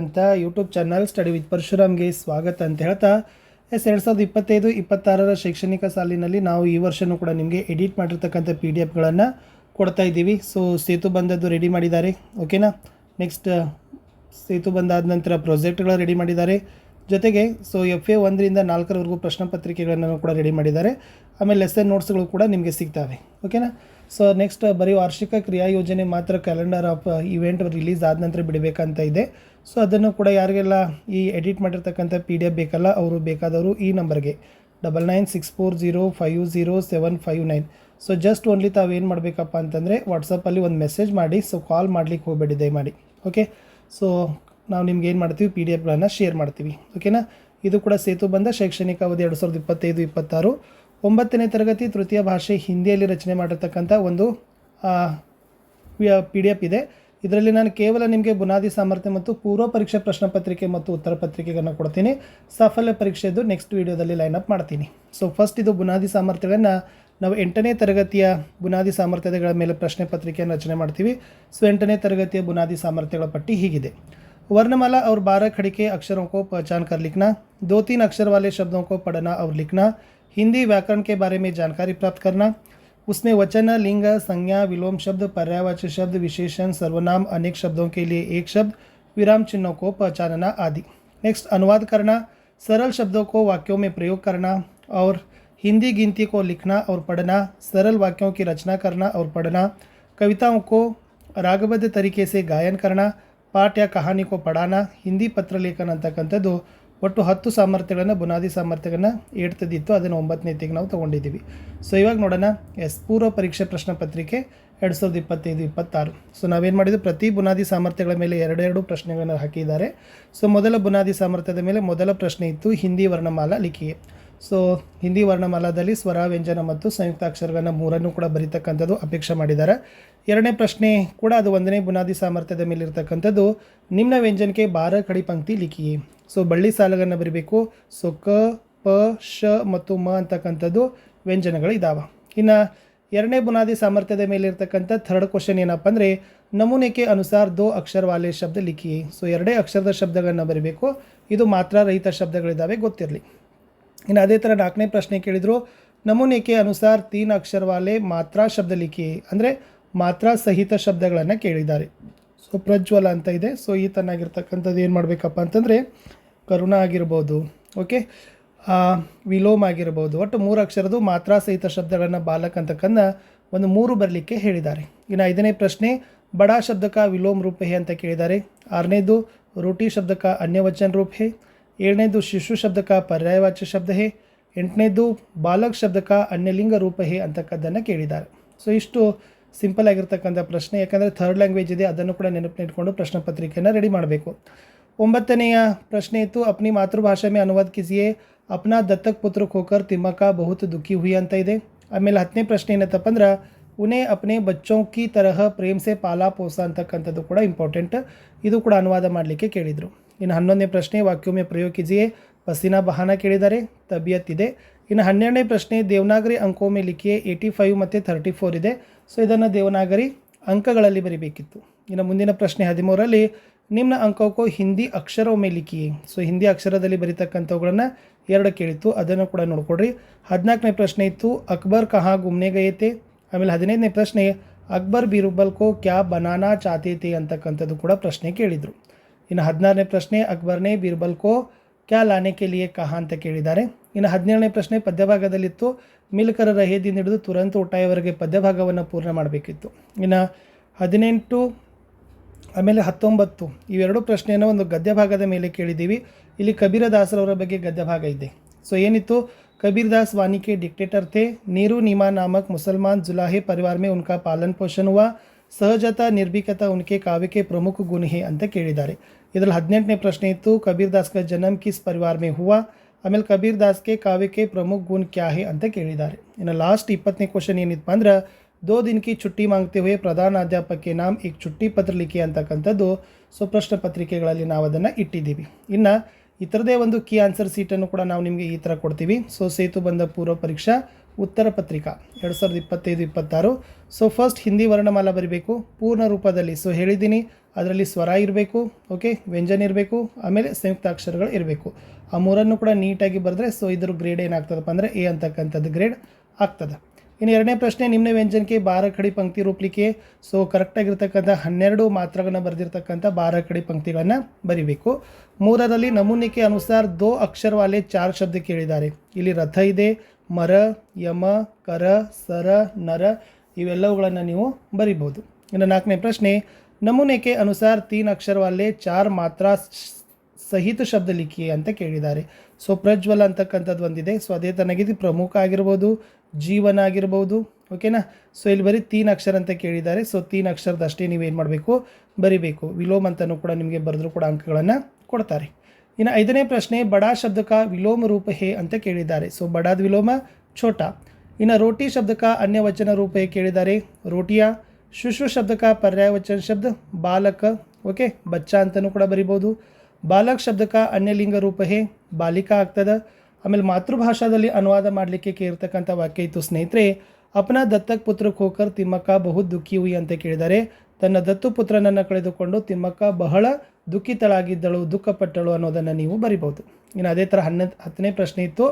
ಅಂತ YouTube channel study with ಪರಶುರಾಮ್ಗೆ ಸ್ವಾಗತ ಅಂತ ಹೇಳ್ತಾ 2025-26 ಶೈಕ್ಷಣಿಕ ಸಾಲಿನಲ್ಲಿ ನಾವು ಈ ವರ್ಷವೂ ಕೂಡ ನಿಮಗೆ ಎಡಿಟ್ ಮಾಡಿರ್ತಕ್ಕಂಥ PDF ಕೊಡ್ತಾ ಇದ್ದೀವಿ. ಸೊ ಸೇತು ಬಂದದ್ದು ರೆಡಿ ಮಾಡಿದ್ದಾರೆ, ಓಕೆನಾ. ನೆಕ್ಸ್ಟ್ ಸೇತು ಬಂದಾದ ನಂತರ ಪ್ರಾಜೆಕ್ಟ್ಗಳು ರೆಡಿ ಮಾಡಿದ್ದಾರೆ. ಜೊತೆಗೆ ಸೊ FA 1ರಿಂದ 4ರವರೆಗೂ ಪ್ರಶ್ನೆ ಪತ್ರಿಕೆಗಳನ್ನು ಕೂಡ ರೆಡಿ ಮಾಡಿದ್ದಾರೆ. ಆಮೇಲೆ ಲೆಸನ್ ನೋಟ್ಸ್ಗಳು ಕೂಡ ನಿಮಗೆ ಸಿಗ್ತವೆ, ಓಕೆನಾ. ಸೊ ನೆಕ್ಸ್ಟ್ ಬರೀ ವಾರ್ಷಿಕ ಕ್ರಿಯಾ ಯೋಜನೆ ಮಾತ್ರ ಕ್ಯಾಲೆಂಡರ್ ಆಫ್ ಇವೆಂಟ್ ರಿಲೀಸ್ ಆದ ನಂತರ ಬಿಡಬೇಕಂತ ಇದೆ. ಸೊ ಅದನ್ನು ಕೂಡ ಯಾರಿಗೆಲ್ಲ ಈ ಎಡಿಟ್ ಮಾಡಿರ್ತಕ್ಕಂಥ PDF ಬೇಕಲ್ಲ ಅವರು ಬೇಕಾದವರು ಈ ನಂಬರ್ಗೆ 9964050759. ಸೊ ಜಸ್ಟ್ ಓನ್ಲಿ ತಾವೇನು ಮಾಡಬೇಕಪ್ಪ ಅಂತಂದರೆ ವಾಟ್ಸಪ್ಪಲ್ಲಿ ಒಂದು ಮೆಸೇಜ್ ಮಾಡಿ. ಸೊ ಕಾಲ್ ಮಾಡಲಿಕ್ಕೆ ಹೋಗಬೇಡಿ ದಯಮಾಡಿ, ಓಕೆ. ಸೊ ನಾವು ನಿಮ್ಗೆ ಏನು ಮಾಡ್ತೀವಿ, PDF ಶೇರ್ ಮಾಡ್ತೀವಿ, ಓಕೆನಾ. ಇದು ಕೂಡ ಸೇತು ಬಂದ ಶೈಕ್ಷಣಿಕ ಅವಧಿ 2025-26 9ನೇ ತರಗತಿ ತೃತೀಯ ಭಾಷೆ ಹಿಂದಿಯಲ್ಲಿ ರಚನೆ ಮಾಡಿರ್ತಕ್ಕಂಥ ಒಂದು PDF ಇದೆ. ಇದರಲ್ಲಿ ನಾನು ಕೇವಲ ನಿಮಗೆ ಬುನಾದಿ ಸಾಮರ್ಥ್ಯ ಮತ್ತು ಪೂರ್ವ ಪರೀಕ್ಷೆ ಪ್ರಶ್ನೆ ಪತ್ರಿಕೆ ಮತ್ತು ಉತ್ತರ ಪತ್ರಿಕೆಗಳನ್ನು ಕೊಡ್ತೀನಿ. ಸಾಫಲ್ಯ ಪರೀಕ್ಷೆದು ನೆಕ್ಸ್ಟ್ ವೀಡಿಯೋದಲ್ಲಿ ಲೈನಪ್ ಮಾಡ್ತೀನಿ. ಸೊ ಫಸ್ಟ್ ಇದು ಬುನಾದಿ ಸಾಮರ್ಥ್ಯಗಳನ್ನು ನಾವು 8ನೇ ತರಗತಿಯ ಬುನಾದಿ ಸಾಮರ್ಥ್ಯಗಳ ಮೇಲೆ ಪ್ರಶ್ನೆ ಪತ್ರಿಕೆಯನ್ನು ರಚನೆ ಮಾಡ್ತೀವಿ. ಸೊ 8ನೇ ತರಗತಿಯ ಬುನಾದಿ ಸಾಮರ್ಥ್ಯಗಳ ಪಟ್ಟಿ ಹೀಗಿದೆ. वर्णमाला और 12 खड़ी के अक्षरों को पहचान कर लिखना, 2-3 अक्षर वाले शब्दों को पढ़ना और लिखना, हिंदी व्याकरण के बारे में जानकारी प्राप्त करना, उसमें वचन, लिंग, संज्ञा, विलोम शब्द, पर्यायवाची शब्द, विशेषण, सर्वनाम, अनेक शब्दों के लिए एक शब्द, विराम चिन्हों को पहचानना आदि. नेक्स्ट अनुवाद करना, सरल शब्दों को वाक्यों में प्रयोग करना और हिंदी गिनती को लिखना और पढ़ना, सरल वाक्यों की रचना करना और पढ़ना, कविताओं को रागबद्ध तरीके से गायन करना, ಪಾಠ या कहानी को पढ़ाना, ಹಿಂದಿ ಪತ್ರ ಲೇಖನ ಅಂತಕ್ಕಂಥದ್ದು ಒಟ್ಟು 10 ಸಾಮರ್ಥ್ಯಗಳನ್ನು ಬುನಾದಿ ಸಾಮರ್ಥ್ಯಗಳನ್ನು 8ನೇದಿತ್ತು, ಅದನ್ನು 9ನೇದಿಗೆ ನಾವು ತೊಗೊಂಡಿದ್ದೀವಿ. ಸೊ ಇವಾಗ ನೋಡೋಣ ಪೂರ್ವ ಪರೀಕ್ಷೆ ಪ್ರಶ್ನೆ ಪತ್ರಿಕೆ 2025-26. ಸೊ ನಾವೇನು ಮಾಡಿದ್ವಿ, ಪ್ರತಿ ಬುನಾದಿ ಸಾಮರ್ಥ್ಯಗಳ ಮೇಲೆ 2 ಪ್ರಶ್ನೆಗಳನ್ನು ಹಾಕಿದ್ದಾರೆ. ಸೊ ಮೊದಲ ಬುನಾದಿ ಸಾಮರ್ಥ್ಯದ ಮೇಲೆ ಮೊದಲ ಪ್ರಶ್ನೆ ಇತ್ತು, ಹಿಂದಿ ವರ್ಣಮಾಲಾ ಲಿಖಿಯೇ. ಸೊ ಹಿಂದಿ ವರ್ಣಮಾಲಾದಲ್ಲಿ ಸ್ವರ, ವ್ಯಂಜನ ಮತ್ತು ಸಂಯುಕ್ತ ಅಕ್ಷರಗಳನ್ನು 3 ಕೂಡ ಬರೀತಕ್ಕಂಥದ್ದು ಅಪೇಕ್ಷೆ ಮಾಡಿದ್ದಾರೆ. 2ನೇ ಪ್ರಶ್ನೆ ಕೂಡ ಅದು 1ನೇ ಬುನಾದಿ ಸಾಮರ್ಥ್ಯದ ಮೇಲೆ ಇರತಕ್ಕಂಥದ್ದು, ನಿಮ್ನ ವ್ಯಂಜನಕ್ಕೆ 12 ಖಡಿ ಪಂಕ್ತಿ ಲಿಖಿಯೇ. ಸೊ ಬಳ್ಳಿ ಸಾಲುಗಳನ್ನು ಬರೀಬೇಕು. ಸೊ ಕ, ಪ, ಶ ಮತ್ತು ಮ ಅಂತಕ್ಕಂಥದ್ದು ವ್ಯಂಜನಗಳು ಇದ್ದಾವೆ. ಇನ್ನು 2ನೇ ಬುನಾದಿ ಸಾಮರ್ಥ್ಯದ ಮೇಲೆ ಇರತಕ್ಕಂಥ ಥರ್ಡ್ ಕ್ವಶನ್ ಏನಪ್ಪ ಅಂದರೆ, ನಮೂನೆಗೆ ಅನುಸಾರ 2 ಅಕ್ಷರ ವಾಲೆ ಶಬ್ದ ಲಿಖಿಯೇ. ಸೊ 2 ಅಕ್ಷರದ ಶಬ್ದಗಳನ್ನು ಬರೀಬೇಕು. ಇದು ಮಾತ್ರ ರಹಿತ ಶಬ್ದಗಳಿದ್ದಾವೆ, ಗೊತ್ತಿರಲಿ. ಇನ್ನು ಅದೇ ಥರ 4ನೇ ಪ್ರಶ್ನೆ ಕೇಳಿದರು, ನಮೂನೆಗೆ ಅನುಸಾರ 3 ಅಕ್ಷರ ವಾಲೆ ಮಾತ್ರ ಶಬ್ದ ಲಿಖಿಯೇ, ಅಂದರೆ ಮಾತ್ರ ಸಹಿತ ಶಬ್ದಗಳನ್ನು ಕೇಳಿದ್ದಾರೆ. ಸೊ ಪ್ರಜ್ವಲ ಅಂತ ಇದೆ. ಸೊ ಈ ತನ್ನಾಗಿರ್ತಕ್ಕಂಥದ್ದು ಏನು ಮಾಡಬೇಕಪ್ಪ ಅಂತಂದರೆ, ಕರುಣ ಆಗಿರ್ಬೋದು, ಓಕೆ, ವಿಲೋಮ್ ಆಗಿರ್ಬೋದು, ಒಟ್ಟು 3 ಅಕ್ಷರದ್ದು ಮಾತ್ರ ಸಹಿತ ಶಬ್ದಗಳನ್ನು ಬಾಲಕ್ ಅಂತಕ್ಕಂಥ ಒಂದು 3 ಬರಲಿಕ್ಕೆ ಹೇಳಿದ್ದಾರೆ. ಇನ್ನು 5ನೇ ಪ್ರಶ್ನೆ, ಬಡಾ ಶಬ್ದಕ ವಿಲೋಮ್ ರೂಪ ಹೇ ಅಂತ ಕೇಳಿದ್ದಾರೆ. 6ನೇದು ರೋಟಿ ಶಬ್ದಕ ಅನ್ಯವಚನ ರೂಪ ಹೇ. 7ನೇದು ಶಿಶು ಶಬ್ದಕ ಪರ್ಯಾಯವಾಚ್ಯ ಶಬ್ದ ಹೇ. 8ನೇದು ಬಾಲಕ್ ಶಬ್ದಕ ಅನ್ಯಲಿಂಗ ರೂಪ ಹೇ ಅಂತಕ್ಕದ್ದನ್ನು ಕೇಳಿದ್ದಾರೆ. ಸೊ ಇಷ್ಟು ಸಿಂಪಲ್ ಆಗಿರ್ತಕ್ಕಂಥ ಪ್ರಶ್ನೆ, ಯಾಕಂದರೆ ಥರ್ಡ್ ಲ್ಯಾಂಗ್ವೇಜ್ ಇದೆ, ಅದನ್ನು ಕೂಡ ನೆನಪಿಟ್ಕೊಂಡು ಪ್ರಶ್ನೆ ಪತ್ರಿಕೆಯನ್ನು ರೆಡಿ ಮಾಡಬೇಕು. 9ನೇಯ ಪ್ರಶ್ನೆ ಇತ್ತು, ಅಪ್ನಿ ಮಾತೃಭಾಷೆ ಮೇ ಅನುವಾದ ಕಿಸಿಯೇ, ಅಪ್ನಾ ದತ್ತಕ್ ಪುತ್ರ ಖೋಕರ್ ತಿಮ್ಮಕ್ಕ ಬಹುತ್ ದುಃಖಿ ಹುಯಿ ಅಂತ ಇದೆ. ಆಮೇಲೆ 10ನೇ ಪ್ರಶ್ನೆ ಏನತ್ತಪ್ಪ ಅಂದ್ರೆ, ಉನೇ ಅಪ್ನೆ ಬಚ್ಚೋಂ ಕಿ ತರಹ ಪ್ರೇಮ್ ಸೆ ಪಾಲಾ ಪೋಸ ಅಂತಕ್ಕಂಥದ್ದು ಕೂಡ ಇಂಪಾರ್ಟೆಂಟ್. ಇದು ಕೂಡ ಅನುವಾದ ಮಾಡಲಿಕ್ಕೆ ಕೇಳಿದರು. ಇನ್ನು 11ನೇ ಪ್ರಶ್ನೆ, ವಾಕ್ಯೊಮ್ಮೆ ಪ್ರಯೋಗ ಕಿಸಿಯೇ, ಪಸೀನಾ ಬಹಾನ ಕೇಳಿದ್ದಾರೆ, ತಬಿಯತ್ ಇದೆ. ಇನ್ನು 12ನೇ ಪ್ರಶ್ನೆ, ದೇವನಾಗರಿ ಅಂಕೋಮೆ ಲಿಖಿಯೇ, 85 ಮತ್ತು 34 ಇದೆ. ಸೊ ಇದನ್ನು ದೇವನಾಗರಿ ಅಂಕಗಳಲ್ಲಿ ಬರೀಬೇಕಿತ್ತು. ಇನ್ನು ಮುಂದಿನ ಪ್ರಶ್ನೆ 13ರಲ್ಲಿ, ನಿಮ್ನ ಅಂಕಕ್ಕೂ ಹಿಂದಿ ಅಕ್ಷರೊಮ್ಮೆ ಲಿಖಿಯೇ. ಸೊ ಹಿಂದಿ ಅಕ್ಷರದಲ್ಲಿ ಬರೀತಕ್ಕಂಥವುಗಳನ್ನು 2 ಕೇಳಿತ್ತು, ಅದನ್ನು ಕೂಡ ನೋಡ್ಕೊಡ್ರಿ. 14ನೇ ಪ್ರಶ್ನೆ ಇತ್ತು, ಅಕ್ಬರ್ ಕಹಾ ಗುಮ್ನೆ ಗಯೇತೆ. ಆಮೇಲೆ 15ನೇ ಪ್ರಶ್ನೆ, ಅಕ್ಬರ್ ಬೀರ್ಬಲ್ ಕೋ ಕ್ಯಾ ಬನಾನಾ ಚಾತೇತೆ ಅಂತಕ್ಕಂಥದ್ದು ಕೂಡ ಪ್ರಶ್ನೆ ಕೇಳಿದರು. ಇನ್ನು 16ನೇ ಪ್ರಶ್ನೆ, ಅಕ್ಬರ್ನೇ ಬೀರ್ಬಲ್ ಕೋ ಕ್ಯಾ ಲಾನೆ ಕೆ ಲಿಯೇ ಕಹಾ ಅಂತ ಕೇಳಿದ್ದಾರೆ. ಇನ್ನು 17ನೇ ಪ್ರಶ್ನೆ ಪದ್ಯಭಾಗದಲ್ಲಿತ್ತು, ಮಿಲ್ಕರ ರಹೇದಿಂದ ಹಿಡಿದು ತುರಂತ ಊಟಾಯವರೆಗೆ ಪದ್ಯಭಾಗವನ್ನು ಪೂರ್ಣ ಮಾಡಬೇಕಿತ್ತು. ಇನ್ನು 18 ಆಮೇಲೆ 19 ಇವೆರಡು ಪ್ರಶ್ನೆಯನ್ನು ಒಂದು ಗದ್ಯ ಭಾಗದ ಮೇಲೆ ಕೇಳಿದ್ದೀವಿ. ಇಲ್ಲಿ ಕಬೀರದಾಸರವರ ಬಗ್ಗೆ ಗದ್ಯ ಭಾಗ ಇದೆ. ಸೊ ಏನಿತ್ತು, ಕಬೀರದಾಸ್ ವಾನಿ ಕೆ ಡಿಕ್ಟೇಟರ್ ಥೇ, ನೀರು ನೀಮಾ ನಾಮಕ್ ಮುಸಲ್ಮಾನ್ ಜುಲಾಹೆ ಪರಿವಾರ ಮೇ ಉನ್ಕಾ ಪಾಲನ್ ಪೋಷಣ ಹುವಾ, ಸಹಜತಾ ನಿರ್ಭೀಕತಾ ಉನ್ಕೆ ಕಾವ್ಯಕ್ಕೆ ಪ್ರಮುಖ ಗುಣ ಹೇ ಅಂತ ಕೇಳಿದ್ದಾರೆ. ಇದರಲ್ಲಿ 18ನೇ ಪ್ರಶ್ನೆ ಇತ್ತು, ಕಬೀರದಾಸ್ ಕ ಜನ್ಮ ಕಿಸ್ ಪರಿವಾರ ಮೇ ಹುವಾ. ಆಮೇಲೆ ಕಬೀರದಾಸ್ಗೆ ಕಾವ್ಯಕ್ಕೆ ಪ್ರಮುಖ ಗುಣ ಕ್ಯಾ ಹೇ ಅಂತ ಕೇಳಿದ್ದಾರೆ. ಇನ್ನು ಲಾಸ್ಟ್ 20ನೇ ಕ್ವಶನ್ ಏನಿತ್ತು ಅಂದ್ರೆ, 2 दिन की छुट्टी मांगते हुए प्रधानाध्यापक के नाम एक छुट्टी पत्र लिखी ಅಂತಕ್ಕಂಥದ್ದು. ಸೊ ಪ್ರಶ್ನೆ ಪತ್ರಿಕೆಗಳಲ್ಲಿ ನಾವು ಅದನ್ನು ಇಟ್ಟಿದ್ದೀವಿ. ಇನ್ನು ಈ ಥರದೇ ಒಂದು ಕೀ ಆನ್ಸರ್ ಸೀಟನ್ನು ಕೂಡ ನಾವು ನಿಮಗೆ ಈ ಥರ ಕೊಡ್ತೀವಿ. ಸೊ ಸೇತು ಬಂದ ಪೂರ್ವ ಪರೀಕ್ಷಾ ಉತ್ತರ ಪತ್ರಿಕಾ 2025-26. ಸೊ ಫಸ್ಟ್ ಹಿಂದಿ ವರ್ಣಮಾಲಾ ಬರೀಬೇಕು ಪೂರ್ಣ ರೂಪದಲ್ಲಿ. ಸೊ ಹೇಳಿದ್ದೀನಿ ಅದರಲ್ಲಿ ಸ್ವರ ಇರಬೇಕು, ಓಕೆ, ವ್ಯಂಜನ ಇರಬೇಕು, ಆಮೇಲೆ ಸಂಯುಕ್ತಾಕ್ಷರಗಳು ಇರಬೇಕು. ಆ ಮೂರನ್ನು ಕೂಡ ನೀಟಾಗಿ ಬರೆದ್ರೆ ಸೊ ಇದ್ರ ಗ್ರೇಡ್ ಏನಾಗ್ತದಪ್ಪ ಅಂದರೆ ಎ ಅಂತಕ್ಕಂಥದ್ದು ಗ್ರೇಡ್ ಆಗ್ತದೆ. ಇನ್ನು ಎರಡನೇ ಪ್ರಶ್ನೆ, ನಿಮ್ನ ವ್ಯಂಜನಕ್ಕೆ 12 ಖಡಿ ಪಂಕ್ತಿ ರೂಪಲಿಕ್ಕೆ ಸೊ ಕರೆಕ್ಟಾಗಿರ್ತಕ್ಕಂಥ 12 ಮಾತ್ರಗಳನ್ನು ಬರೆದಿರ್ತಕ್ಕಂಥ 12 ಖಡಿ ಪಂಕ್ತಿಗಳನ್ನು ಬರಿಬೇಕು. ಮೂರರಲ್ಲಿ ನಮೂನೆ के अनुसार 2 अक्षर वाले 4 ಶಬ್ದ ಕೇಳಿದ್ದಾರೆ. ಇಲ್ಲಿ ರಥ ಇದೆ, ಮರ, ಯಮ, ಕರ, ಸರ, ನರ ಇವೆಲ್ಲವುಗಳನ್ನು ನೀವು ಬರಿಬೋದು. ಇನ್ನು ನಾಲ್ಕನೇ ಪ್ರಶ್ನೆ, ನಮೂನೆ के अनुसार 3 अक्षर वाले 4 ಮಾತ್ರಾ ಸಹಿತ ಶಬ್ದ ಲಿಖಿ ಅಂತ ಕೇಳಿದ್ದಾರೆ. ಸೊ ಪ್ರಜ್ವಲ ಅಂತಕ್ಕಂಥದ್ದು ಒಂದಿದೆ. ಸೊ ಅದೇ ತನಗಿದು ಪ್ರಮುಖ ಆಗಿರ್ಬೋದು, ಜೀವನ ಆಗಿರ್ಬೋದು, ಓಕೆನಾ. ಸೊ ಇಲ್ಲಿ ಬರೀ 3 ಅಕ್ಷರ ಅಂತ ಕೇಳಿದ್ದಾರೆ. ಸೊ 3 ಅಕ್ಷರದಷ್ಟೇ ನೀವೇನು ಮಾಡಬೇಕು, ಬರಿಬೇಕು. ವಿಲೋಮ ಅಂತಲೂ ಕೂಡ ನಿಮಗೆ ಬರೆದ್ರೂ ಕೂಡ ಅಂಕಗಳನ್ನು ಕೊಡ್ತಾರೆ. ಇನ್ನು ಐದನೇ ಪ್ರಶ್ನೆ, ಬಡಾ ಶಬ್ದಕ ವಿಲೋಮ ರೂಪ ಹೇ ಅಂತ ಕೇಳಿದ್ದಾರೆ. ಸೊ ಬಡಾದ ವಿಲೋಮ ಛೋಟಾ. ಇನ್ನು ರೋಟಿ ಶಬ್ದಕ ಅನ್ಯ ವಚನ ರೂಪ ಹೇ ಕೇಳಿದ್ದಾರೆ, ರೋಟಿಯಾ. ಶುಶ್ರು ಶಬ್ದಕ ಪರ್ಯಾಯ ವಚನ ಶಬ್ದ ಬಾಲಕ, ಓಕೆ, ಬಚ್ಚ ಅಂತಲೂ ಕೂಡ ಬರಿಬೋದು. ಬಾಲಕ್ ಶಬ್ದಕ ಅನ್ಯಲಿಂಗ ರೂಪ ಹೇ ಬಾಲಿಕಾ ಆಗ್ತದೆ. ಆಮೇಲೆ ಮಾತೃಭಾಷಾದಲ್ಲಿ ಅನುವಾದ ಮಾಡಲಿಕ್ಕೆ ಕೇಳಿರ್ತಕ್ಕಂಥ ವಾಕ್ಯ ಇತ್ತು ಸ್ನೇಹಿತರೆ, ಅಪನ ದತ್ತಕ್ ಪುತ್ರಕ್ಕೆ ಹೋಕರ್ ತಿಮ್ಮಕ್ಕ ಬಹು ದುಃಖಿ ಹುಯಿ ಅಂತ ಕೇಳಿದ್ದಾರೆ. ತನ್ನ ದತ್ತು ಪುತ್ರನನ್ನು ಕಳೆದುಕೊಂಡು ತಿಮ್ಮಕ್ಕ ಬಹಳ ದುಃಖಿತಳಾಗಿದ್ದಳು, ದುಃಖಪಟ್ಟಳು ಅನ್ನೋದನ್ನು ನೀವು ಬರಿಬೋದು. ಇನ್ನು ಅದೇ ಥರ 10ನೇ ಪ್ರಶ್ನೆ ಇತ್ತು,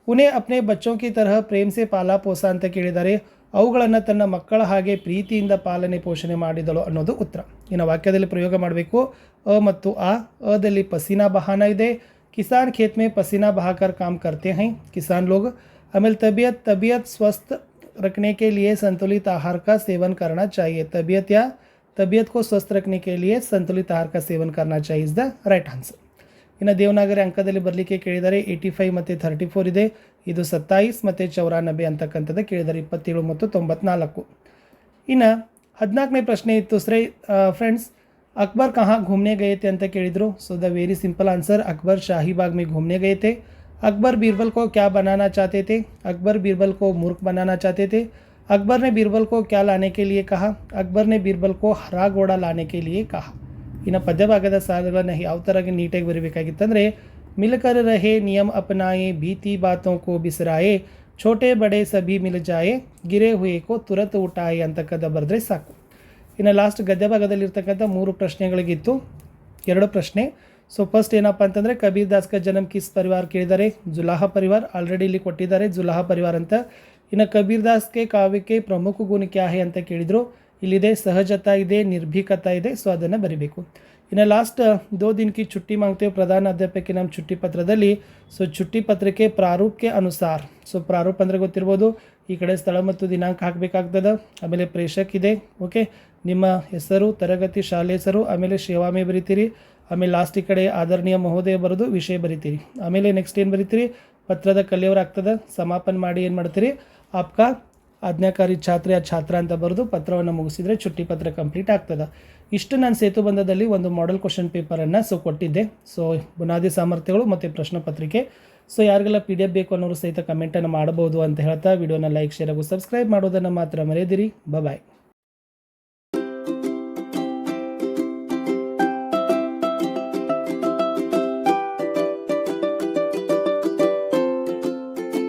ಉನೇ ಅಪ್ನೆ ಬಚ್ಚೋಂ ಕಿ ತರಹ ಪ್ರೇಮ್ ಸೆ ಪಾಲಾ ಪೋಸ ಅಂತ ಕೇಳಿದ್ದಾರೆ. ಅವುಗಳನ್ನು ತನ್ನ ಮಕ್ಕಳ ಹಾಗೆ ಪ್ರೀತಿಯಿಂದ ಪಾಲನೆ ಪೋಷಣೆ ಮಾಡಿದಳು ಅನ್ನೋದು ಉತ್ತರ. ಇನ್ನು ವಾಕ್ಯದಲ್ಲಿ ಪ್ರಯೋಗ ಮಾಡಬೇಕು. ಅ ಮತ್ತು ಅದಲ್ಲಿ ಪಸೀನಾ ಬಹಾನ ಇದೆ. ಕಿಸಾನ್ ಖೇತ್ ಮೇ ಪಸೀನಾ ಬಹಾಕರ್ ಕಾಮ್ ಕರ್ತೆ ಹೈ ಕಿಸಾನ್ ಲೋಗ್. ಆಮೇಲೆ तबीयत स्वस्थ रखने के लिए संतुलित आहार का सेवन करना चाहिए. तबीयत को स्वस्थ रखने के लिए संतुलित आहार का सेवन करना चाहिए इज द ರೈಟ್ ಆನ್ಸರ್. ಇನ್ನು ದೇವನಾಗರಿ ಅಂಕದಲ್ಲಿ ಬರಲಿಕ್ಕೆ ಕೇಳಿದರೆ 85 ಮತ್ತು 34 ಇದೆ. ಇದು 27 ಮತ್ತು 94 ಅಂತಕ್ಕಂಥದ್ದು ಕೇಳಿದ್ದಾರೆ, 27 ಮತ್ತು 94. ಇನ್ನು 14ನೇ ಪ್ರಶ್ನೆ ಇತ್ತು ಫ್ರೆಂಡ್ಸ್, अकबर कहाँ घूमने गए थे ಅಂತ ಕೇಳಿದರು. So the very simple answer, Akbar Shahibaug में घूमने गए थे. अकबर बीरबल को क्या बनाना चाहते थे? अकबर बीरबल को मूर्ख बनाना चाहते थे. अकबर ने बीरबल को क्या लाने के लिए कहा? अकबर ने बीरबल को हरा घोड़ा लाने के लिए कहा. ಇನ್ನು ಪದ್ಯಭಾಗದ ಸಾಲುಗಳನ್ನು ಯಾವ ಥರ ನೀಟಾಗಿ ಬರೀಬೇಕಾಗಿತ್ತಂದರೆ, ಮಿಲಕರ್ ರಹೆ ನಿಯಮ ಅಪನಾಯೆ ಭೀತಿ ಬಾತೋಂ ಕೋ ಬಿಸರಾಯೆ ಛೋಟೆ ಬಡೆ ಸಭಿ ಮಿಲ್ ಜಾಯೆ ಗಿರೆ ಹುಯೆ ಕೋ ತುರತ್ ಉಟಾಯೆ ಅಂತಕ್ಕಂಥ ಬರೆದ್ರೆ ಸಾಕು. ಇನ್ನು ಲಾಸ್ಟ್ ಗದ್ಯ ಭಾಗದಲ್ಲಿರ್ತಕ್ಕಂಥ 3 ಪ್ರಶ್ನೆಗಳಿಗಿತ್ತು, 2 ಪ್ರಶ್ನೆ. ಸೊ ಫಸ್ಟ್ ಏನಪ್ಪ ಅಂತಂದರೆ, ಕಬೀರ್ ದಾಸ್ ಕ ಜನ್ಮ ಕಿಸ್ ಪರಿವಾರ ಕೇಳಿದ್ದಾರೆ, ಜುಲಾಹ ಪರಿವಾರ ಆಲ್ರೆಡಿ ಇಲ್ಲಿ ಕೊಟ್ಟಿದ್ದಾರೆ, ಜುಲಾಹ ಪರಿವಾರ ಅಂತ. ಇನ್ನು ಕಬೀರ್ ದಾಸ್ ಕೆ ಕಾವ್ಯಕ್ಕೆ ಪ್ರಮುಖ ಗುಣ ಕ್ಯಾ ಹೇ ಅಂತ ಕೇಳಿದರು. ಇಲ್ಲಿದೆ ಸಹಜತಾ ಇದೆ, ನಿರ್ಭೀಕತಾ ಇದೆ. ಸೊ ಅದನ್ನು ಬರಿಬೇಕು. ಇನ್ನು ಲಾಸ್ಟ್ 2 दिन की छुट्टी मांगते हो ಪ್ರಧಾನ ಅಧ್ಯಾಪಕ ನಮ್ಮ ಚುಟ್ಟಿ ಪತ್ರದಲ್ಲಿ. ಸೊ ಚುಟ್ಟಿ ಪತ್ರಕ್ಕೆ ಪ್ರಾರೂಪಕ್ಕೆ ಅನುಸಾರ. ಸೊ ಪ್ರಾರೂಪ ಅಂದರೆ ಗೊತ್ತಿರ್ಬೋದು, ಈ ಕಡೆ ಸ್ಥಳ ಮತ್ತು ದಿನಾಂಕ ಹಾಕಬೇಕಾಗ್ತದೆ. ಆಮೇಲೆ ಪ್ರೇಷಕ್ ಇದೆ, ಓಕೆ, ನಿಮ್ಮ ಹೆಸರು, ತರಗತಿ, ಶಾಲೆ ಹೆಸರು, ಆಮೇಲೆ ಸೇವಾಮೆ ಬರಿತೀರಿ. ಆಮೇಲೆ ಲಾಸ್ಟ್ ಈ ಕಡೆ ಆದರಣೀಯ ಮಹೋದಯ ಬರೆದು ವಿಷಯ ಬರಿತೀರಿ. ಆಮೇಲೆ ನೆಕ್ಸ್ಟ್ ಏನು ಬರಿತೀರಿ, ಪತ್ರದ ಕಲಿಯವರು ಆಗ್ತದೆ. ಸಮಾಪನ ಮಾಡಿ ಏನು ಮಾಡ್ತೀರಿ, ಆಪ್ಕಾ ಆಜ್ಞಾಕಾರಿ ಛಾತ್ರ ಯಾ ಛಾತ್ರ ಅಂತ ಬರೆದು ಪತ್ರವನ್ನು ಮುಗಿಸಿದರೆ ಚುಟ್ಟಿ ಪತ್ರ ಕಂಪ್ಲೀಟ್ ಆಗ್ತದೆ. ಇಷ್ಟು ನಾನು ಸೇತುಬಂಧದಲ್ಲಿ ಒಂದು ಮಾಡೆಲ್ ಕ್ವಶನ್ ಪೇಪರನ್ನು ಕೊಟ್ಟಿದ್ದೆ. ಸೊ ಬುನಾದಿ ಸಾಮರ್ಥ್ಯಗಳು ಮತ್ತು ಪ್ರಶ್ನೆ ಪತ್ರಿಕೆ. ಸೊ ಯಾರಿಗೆಲ್ಲ PDF ಬೇಕು ಅನ್ನೋರು ಸಹಿತ ಕಮೆಂಟನ್ನು ಮಾಡಬಹುದು ಅಂತ ಹೇಳ್ತಾ ವಿಡಿಯೋನ ಲೈಕ್, ಶೇರ್ ಹಾಗೂ ಸಬ್ಸ್ಕ್ರೈಬ್ ಮಾಡೋದನ್ನು ಮಾತ್ರ ಮರೆಯದಿರಿ. ಬಾಯ್.